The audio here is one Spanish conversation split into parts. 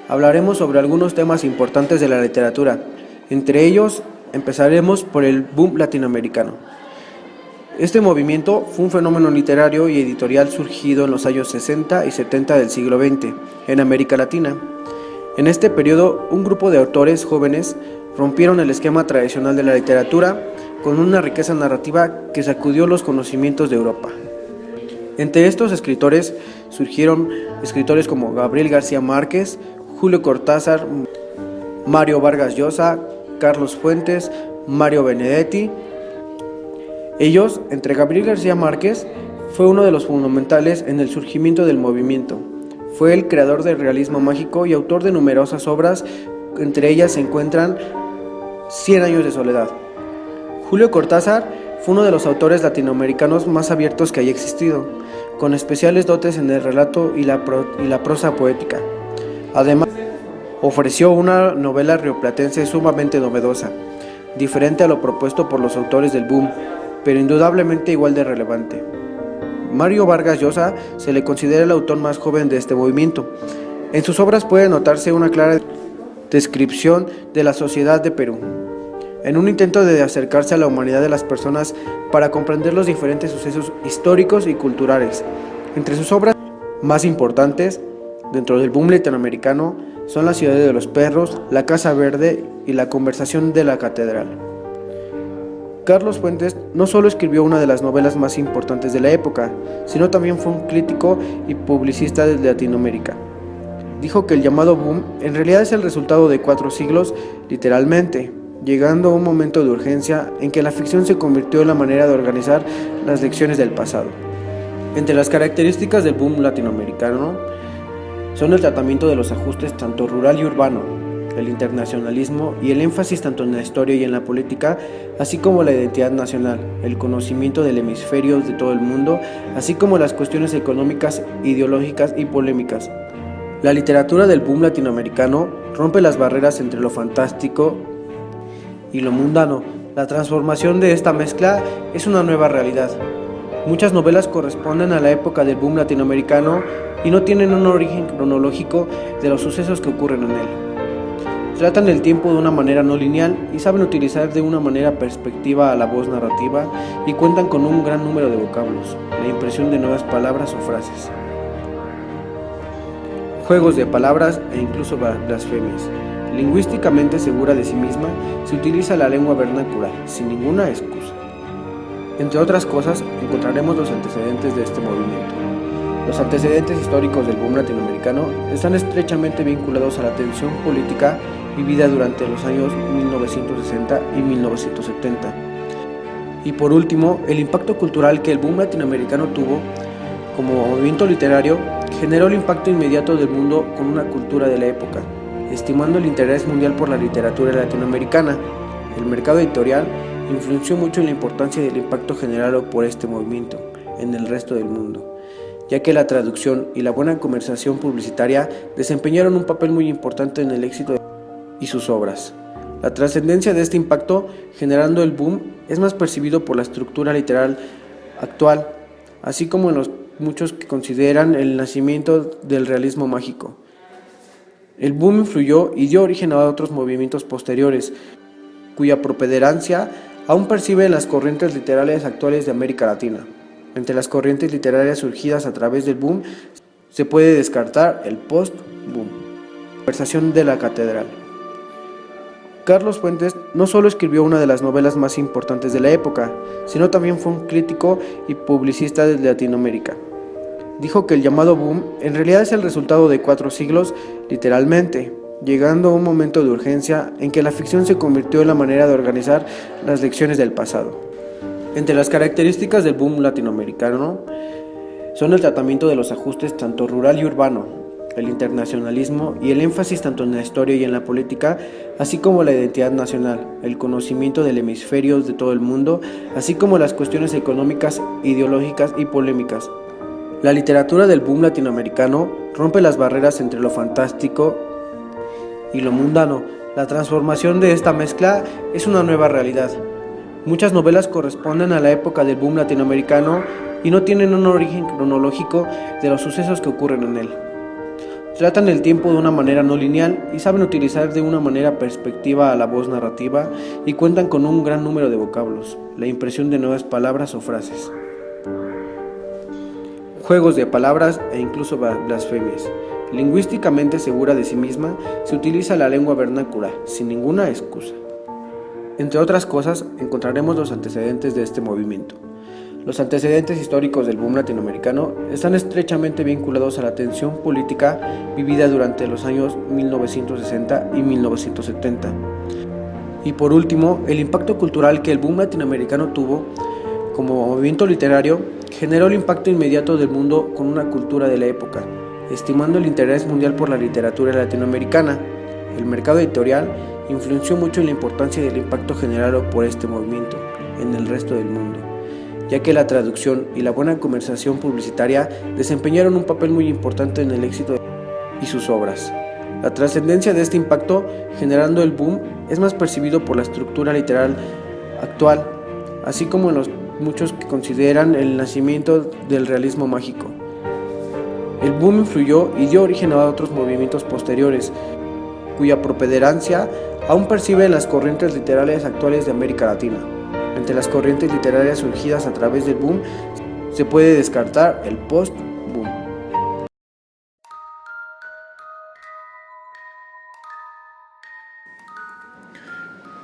Hablaremos sobre algunos temas importantes de la literatura. Entre ellos, empezaremos por el boom latinoamericano. Este movimiento fue un fenómeno literario y editorial surgido en los años 60 y 70 del siglo XX, en América Latina. En este periodo, un grupo de autores jóvenes rompieron el esquema tradicional de la literatura con una riqueza narrativa que sacudió los conocimientos de Europa. Entre estos escritores surgieron escritores como Gabriel García Márquez, Julio Cortázar, Mario Vargas Llosa, Carlos Fuentes, Mario Benedetti. Ellos, entre Gabriel García Márquez, fue uno de los fundamentales en el surgimiento del movimiento. Fue el creador del realismo mágico y autor de numerosas obras, entre ellas se encuentran 100 años de soledad. Julio Cortázar fue uno de los autores latinoamericanos más abiertos que haya existido, con especiales dotes en el relato y la prosa poética. Además, ofreció una novela rioplatense sumamente novedosa, diferente a lo propuesto por los autores del boom, pero indudablemente igual de relevante. Mario Vargas Llosa se le considera el autor más joven de este movimiento. En sus obras puede notarse una clara descripción de la sociedad de Perú, en un intento de acercarse a la humanidad de las personas para comprender los diferentes sucesos históricos y culturales. Entre sus obras más importantes dentro del boom latinoamericano son La ciudad de los perros, La casa verde y La conversación de la catedral. Carlos Fuentes no solo escribió una de las novelas más importantes de la época, sino también fue un crítico y publicista de Latinoamérica. Dijo que el llamado boom en realidad es el resultado de 4 siglos, literalmente, llegando a un momento de urgencia en que la ficción se convirtió en la manera de organizar las lecciones del pasado. Entre las características del boom latinoamericano son el tratamiento de los ajustes tanto rural y urbano, el internacionalismo y el énfasis tanto en la historia y en la política, así como la identidad nacional, el conocimiento del hemisferio de todo el mundo, así como las cuestiones económicas, ideológicas y polémicas. La literatura del boom latinoamericano rompe las barreras entre lo fantástico y lo mundano. La transformación de esta mezcla es una nueva realidad. Muchas novelas corresponden a la época del boom latinoamericano y no tienen un origen cronológico de los sucesos que ocurren en él. Tratan el tiempo de una manera no lineal y saben utilizar de una manera perspectiva a la voz narrativa y cuentan con un gran número de vocablos, la impresión de nuevas palabras o frases, juegos de palabras e incluso blasfemias. Lingüísticamente segura de sí misma, se utiliza la lengua vernácula, sin ninguna excusa. Entre otras cosas, encontraremos los antecedentes de este movimiento. Los antecedentes históricos del boom latinoamericano están estrechamente vinculados a la tensión política vivida durante los años 1960 y 1970. Y por último, el impacto cultural que el boom latinoamericano tuvo como movimiento literario generó el impacto inmediato del mundo con una cultura de la época, estimando el interés mundial por la literatura latinoamericana. El mercado editorial influyó mucho en la importancia del impacto generado por este movimiento en el resto del mundo, ya que la traducción y la buena conversación publicitaria desempeñaron un papel muy importante en el éxito y sus obras. La trascendencia de este impacto generando el boom es más percibido por la estructura literal actual, así como en los muchos que consideran el nacimiento del realismo mágico. El boom influyó y dio origen a otros movimientos posteriores, cuya preponderancia aún percibe en las corrientes literarias actuales de América Latina. Entre las corrientes literarias surgidas a través del boom se puede descartar el post-boom. Conversación de la catedral. Carlos Fuentes no solo escribió una de las novelas más importantes de la época, sino también fue un crítico y publicista de Latinoamérica. Dijo que el llamado boom en realidad es el resultado de 4 siglos, literalmente, llegando a un momento de urgencia en que la ficción se convirtió en la manera de organizar las lecciones del pasado. Entre las características del boom latinoamericano son el tratamiento de los ajustes tanto rural y urbano, el internacionalismo y el énfasis tanto en la historia y en la política, así como la identidad nacional, el conocimiento del hemisferio de todo el mundo, así como las cuestiones económicas, ideológicas y polémicas. La literatura del boom latinoamericano rompe las barreras entre lo fantástico y lo mundano. La transformación de esta mezcla es una nueva realidad. Muchas novelas corresponden a la época del boom latinoamericano y no tienen un origen cronológico de los sucesos que ocurren en él. Tratan el tiempo de una manera no lineal y saben utilizar de una manera perspectiva a la voz narrativa y cuentan con un gran número de vocablos, la impresión de nuevas palabras o frases, juegos de palabras e incluso blasfemias. Lingüísticamente segura de sí misma, se utiliza la lengua vernácula, sin ninguna excusa. Entre otras cosas, encontraremos los antecedentes de este movimiento. Los antecedentes históricos del boom latinoamericano están estrechamente vinculados a la tensión política vivida durante los años 1960 y 1970. Y por último, el impacto cultural que el boom latinoamericano tuvo como movimiento literario generó el impacto inmediato del mundo con una cultura de la época, estimando el interés mundial por la literatura latinoamericana. El mercado editorial influenció mucho en la importancia del impacto generado por este movimiento en el resto del mundo, ya que la traducción y la buena conversación publicitaria desempeñaron un papel muy importante en el éxito y sus obras. La trascendencia de este impacto generando el boom es más percibido por la estructura literal actual, así como en los muchos que consideran el nacimiento del realismo mágico. El boom influyó y dio origen a otros movimientos posteriores, cuya preponderancia aún percibe en las corrientes literarias actuales de América Latina. Entre las corrientes literarias surgidas a través del boom se puede descartar el post-boom.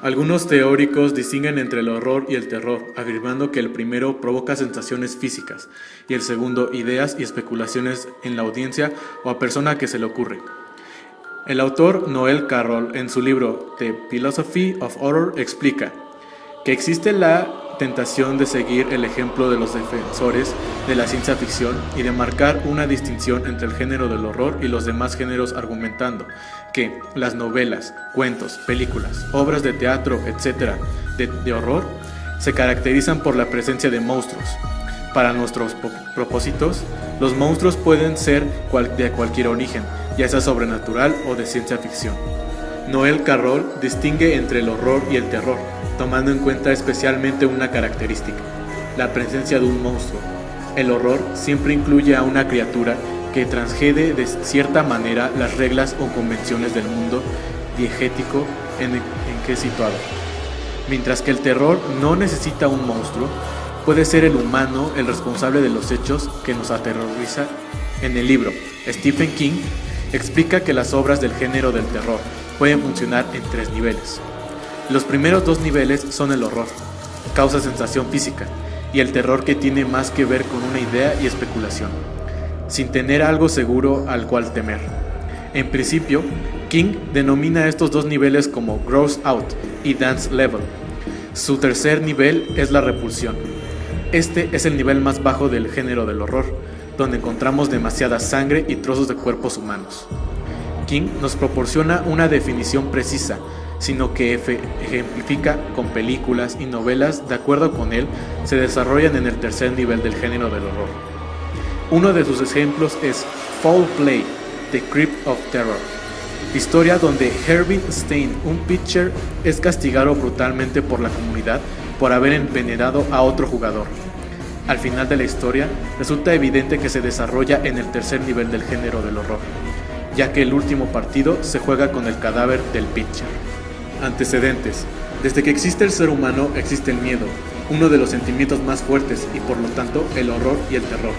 Algunos teóricos distinguen entre el horror y el terror, afirmando que el primero provoca sensaciones físicas y el segundo ideas y especulaciones en la audiencia o a persona que se le ocurre. El autor Noel Carroll, en su libro The Philosophy of Horror, explica que existe la tentación de seguir el ejemplo de los defensores de la ciencia ficción y de marcar una distinción entre el género del horror y los demás géneros, argumentando que las novelas, cuentos, películas, obras de teatro, etc. de horror se caracterizan por la presencia de monstruos. Para nuestros propósitos, los monstruos pueden ser de cualquier origen, ya sea sobrenatural o de ciencia ficción. Noel Carroll distingue entre el horror y el terror, tomando en cuenta especialmente una característica: la presencia de un monstruo. El horror siempre incluye a una criatura que transgrede de cierta manera las reglas o convenciones del mundo diegético en que es situado. Mientras que el terror no necesita un monstruo, puede ser el humano el responsable de los hechos que nos aterroriza. En el libro, Stephen King explica que las obras del género del terror pueden funcionar en 3 niveles. Los primeros 2 niveles son el horror, causa sensación física, y el terror, que tiene más que ver con una idea y especulación, sin tener algo seguro al cual temer. En principio, King denomina estos 2 niveles como Gross Out y Dance Level. Su tercer nivel es la repulsión. Este es el nivel más bajo del género del horror, donde encontramos demasiada sangre y trozos de cuerpos humanos. King nos proporciona una definición precisa, sino que ejemplifica con películas y novelas de acuerdo con él se desarrollan en el tercer nivel del género del horror. Uno de sus ejemplos es Foul Play, The Crypt of Terror, historia donde Harvey Stein, un pitcher, es castigado brutalmente por la comunidad por haber envenenado a otro jugador. Al final de la historia, resulta evidente que se desarrolla en el tercer nivel del género del horror, ya que el último partido se juega con el cadáver del pitcher. Antecedentes. Desde que existe el ser humano existe el miedo, uno de los sentimientos más fuertes y por lo tanto el horror y el terror.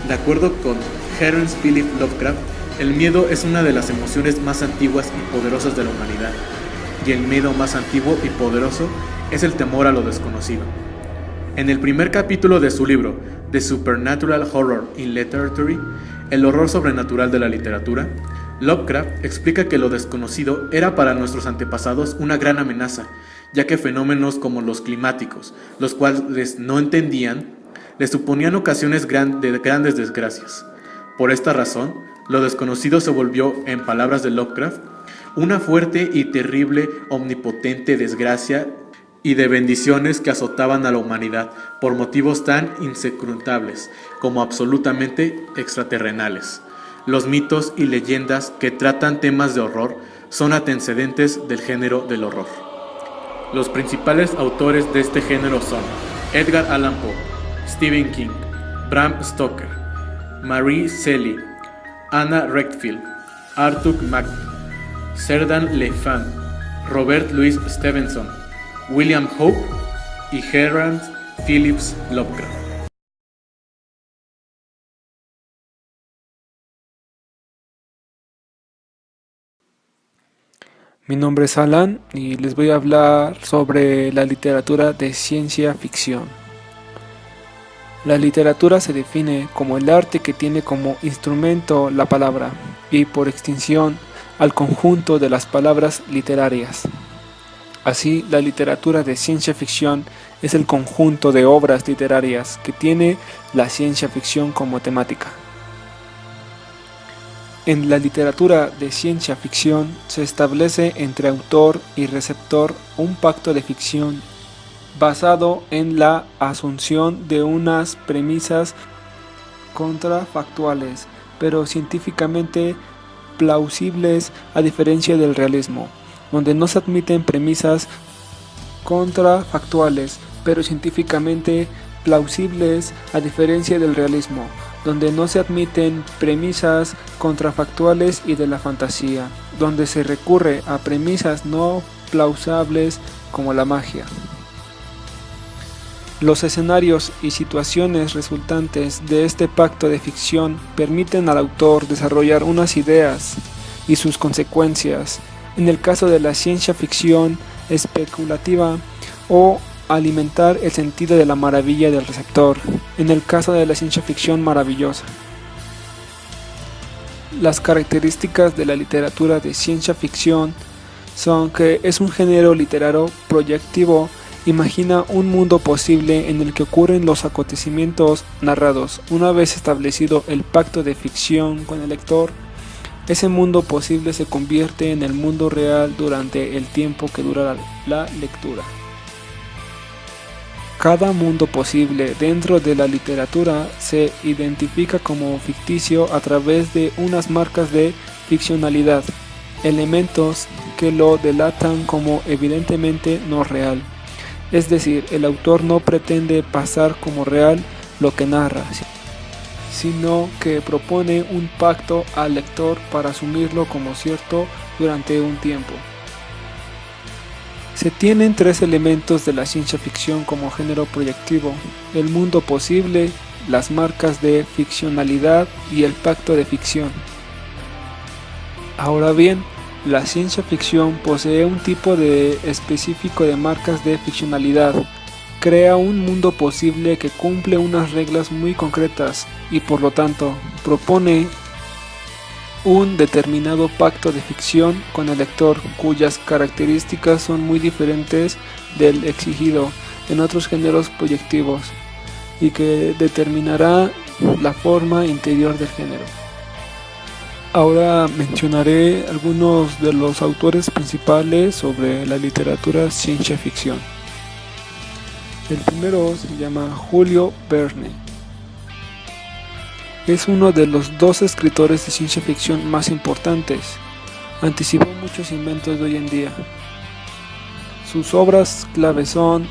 De acuerdo con Terence Philip Lovecraft, el miedo es una de las emociones más antiguas y poderosas de la humanidad, y el miedo más antiguo y poderoso es el temor a lo desconocido. En el primer capítulo de su libro, The Supernatural Horror in Literature, el horror sobrenatural de la literatura, Lovecraft explica que lo desconocido era para nuestros antepasados una gran amenaza, ya que fenómenos como los climáticos, los cuales no entendían, les suponían ocasiones de grandes desgracias. Por esta razón, lo desconocido se volvió, en palabras de Lovecraft, una fuerte y terrible, omnipotente desgracia y de bendiciones que azotaban a la humanidad por motivos tan inscrutables como absolutamente extraterrenales. Los mitos y leyendas que tratan temas de horror son antecedentes del género del horror. Los principales autores de este género son Edgar Allan Poe, Stephen King, Bram Stoker, Mary Shelley, Anna Redfield, Arthur Mack, Serdan Le Fan, Robert Louis Stevenson, William Hope y Herman Phillips Lovecraft. Mi nombre es Alan y les voy a hablar sobre la literatura de ciencia ficción. La literatura se define como el arte que tiene como instrumento la palabra y, por extensión, al conjunto de las palabras literarias. Así, la literatura de ciencia ficción es el conjunto de obras literarias que tiene la ciencia ficción como temática. En la literatura de ciencia ficción se establece entre autor y receptor un pacto de ficción basado en la asunción de unas premisas contrafactuales, pero científicamente plausibles, a diferencia del realismo, donde no se admiten premisas contrafactuales, pero científicamente plausibles, a diferencia del realismo, donde no se admiten premisas contrafactuales, y de la fantasía, donde se recurre a premisas no plausibles como la magia. Los escenarios y situaciones resultantes de este pacto de ficción permiten al autor desarrollar unas ideas y sus consecuencias, en el caso de la ciencia ficción especulativa, o alimentar el sentido de la maravilla del receptor, en el caso de la ciencia ficción maravillosa. Las características de la literatura de ciencia ficción son que es un género literario proyectivo. Imagina un mundo posible en el que ocurren los acontecimientos narrados. Una vez establecido el pacto de ficción con el lector, ese mundo posible se convierte en el mundo real durante el tiempo que dura la lectura. Cada mundo posible dentro de la literatura se identifica como ficticio a través de unas marcas de ficcionalidad, elementos que lo delatan como evidentemente no real. Es decir, el autor no pretende pasar como real lo que narra, sino que propone un pacto al lector para asumirlo como cierto durante un tiempo. Se tienen tres elementos de la ciencia ficción como género proyectivo: el mundo posible, las marcas de ficcionalidad y el pacto de ficción. Ahora bien, la ciencia ficción posee un tipo específico de marcas de ficcionalidad. Crea un mundo posible que cumple unas reglas muy concretas y, por lo tanto, propone un determinado pacto de ficción con el lector, cuyas características son muy diferentes del exigido en otros géneros proyectivos y que determinará la forma interior del género. Ahora mencionaré algunos de los autores principales sobre la literatura ciencia ficción. El primero se llama Julio Verne. Es uno de los dos escritores de ciencia ficción más importantes. Anticipó muchos inventos de hoy en día. Sus obras clave son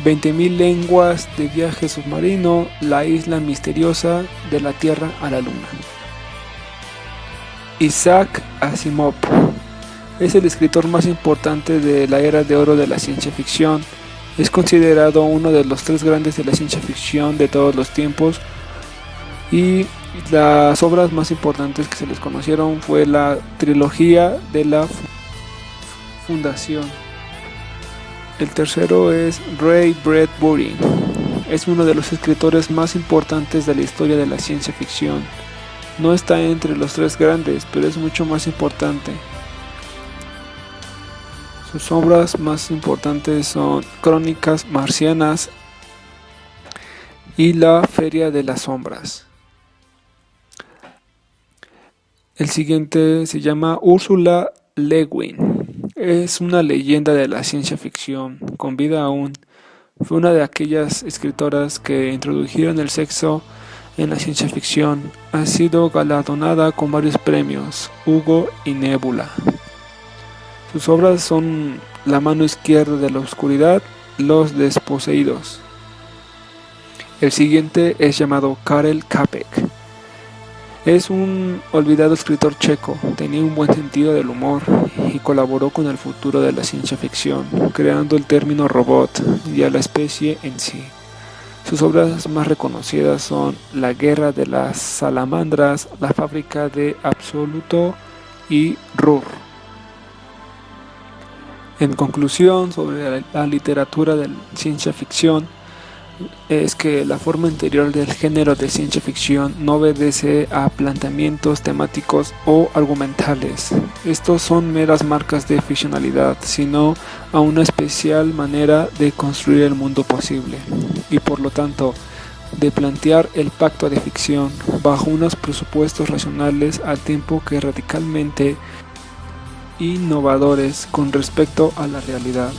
20.000 leguas de viaje submarino, La isla misteriosa, De la Tierra a la Luna. Isaac Asimov es el escritor más importante de la era de oro de la ciencia ficción. Es considerado uno de los tres grandes de la ciencia ficción de todos los tiempos, y las obras más importantes que se les conocieron fue la trilogía de la Fundación. El tercero es Ray Bradbury. Es uno de los escritores más importantes de la historia de la ciencia ficción. No está entre los tres grandes, pero es mucho más importante. Sus obras más importantes son Crónicas Marcianas y La Feria de las Sombras. El siguiente se llama Ursula Le Guin. Es una leyenda de la ciencia ficción, con vida aún. Fue una de aquellas escritoras que introdujeron el sexo en la ciencia ficción. Ha sido galardonada con varios premios, Hugo y Nebula. Sus obras son La mano izquierda de la oscuridad, Los desposeídos. El siguiente es llamado Karel Čapek. Es un olvidado escritor checo, tenía un buen sentido del humor y colaboró con el futuro de la ciencia ficción, creando el término robot y a la especie en sí. Sus obras más reconocidas son La guerra de las salamandras, La fábrica de Absoluto y Rur. En conclusión, sobre la literatura de ciencia ficción, es que la forma interior del género de ciencia ficción no obedece a planteamientos temáticos o argumentales. Estos son meras marcas de ficcionalidad, sino a una especial manera de construir el mundo posible, y por lo tanto, de plantear el pacto de ficción bajo unos presupuestos racionales al tiempo que radicalmente innovadores con respecto a la realidad.